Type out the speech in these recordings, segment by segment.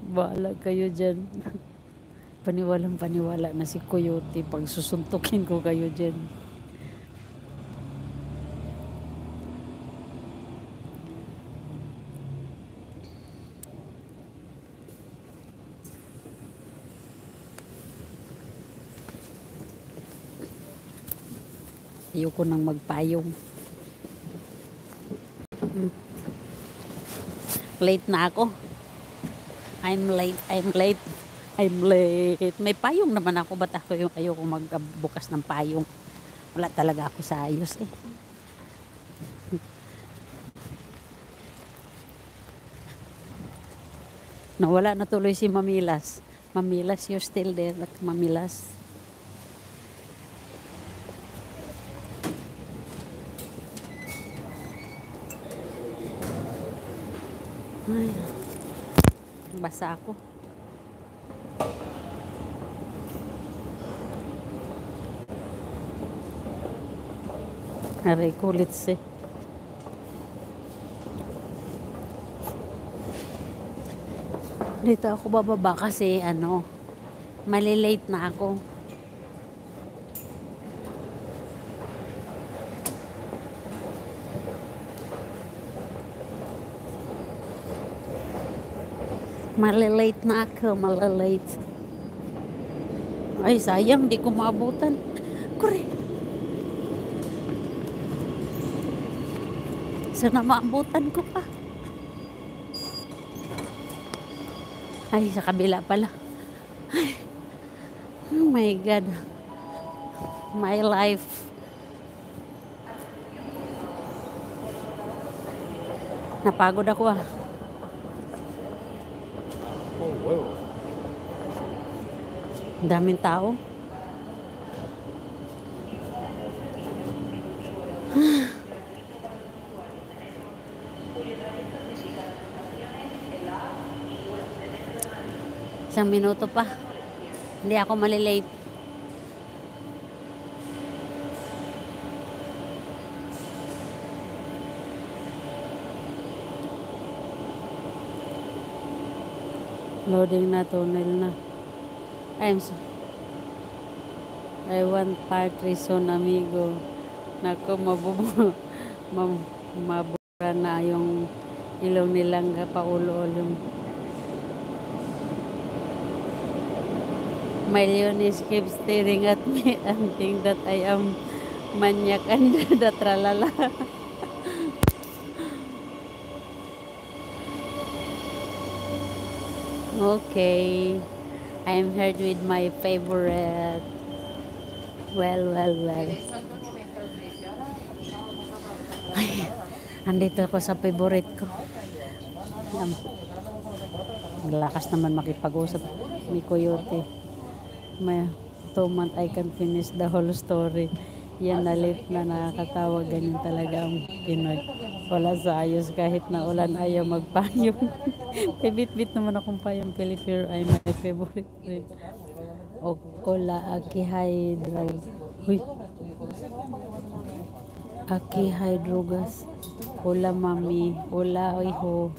Bahala kayo dyan. Paniwalang paniwala na si Coyote pag susuntukin ko kayo dyan. Ayoko nang magpayong. Late na ako. I'm late. May payong naman ako. Ba't ako yung ayoko magbukas ng payong? Wala talaga ako sa ayos eh. Nawala na tuloy si Mamilas. Mamilas, you're still there. Mamilas. Ay, basa ako. Aray, kulit eh. Dito ako bababa kasi malilate na ako. Malilate na ako, malilate. Ay, sayang, di ko maabutan. Kore. Sana maabutan ko pa. Ay, sa kabila pala. Ay, oh my God. My life. Napagod ako ah. Oh, wow. Daming tao. Isang minuto pa. Hindi ako malilate. Loading na, tunnel na. I want part reason, amigo. Nako, mabura na yung ilong nilang paulo-ulo. My Leonis keeps staring at me and think that I am manyak and the tralala. Okay, I'm here with my favorite. Well. Ay, andito ako sa favorite ko. Lakas naman makipag-usap ni Coyote. May 2 months I can finish the whole story. Yan na late na nakakatawa. Ganyan talaga ang Pinoy. Wala sa ayos kahit na ulan ayaw magpayong. Bit naman akong payong. Pilipir ay my favorite rin. Okola aki hydrogas. Hola mami. Hola hijo.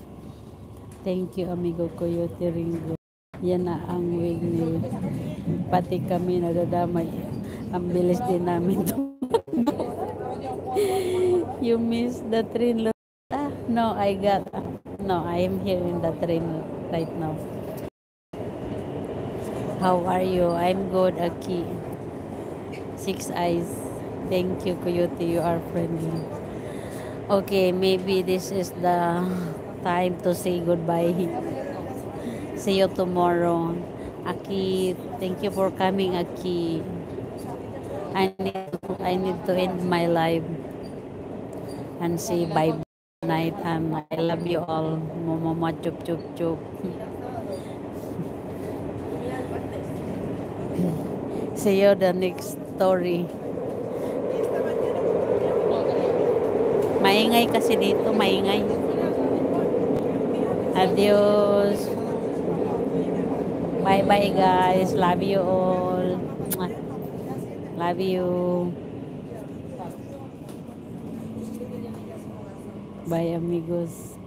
Thank you amigo Coyote Ringo. Yan na ang wig ni pati kami nadadamay. Ang bilis din namin tumakbo. You miss the train. No, I am here in the train right now. How are you? I'm good, Aki. 6 eyes. Thank you, Coyote. You are friendly. Okay, maybe this is the time to say goodbye. See you tomorrow. Aki, thank you for coming, Aki. I need to end my life and say bye night and I love you all. Mama chup chup chup. See you the next story. Maingay kasi dito, maingay. Adios. Bye guys. Love you all. Love you. Bye amigos.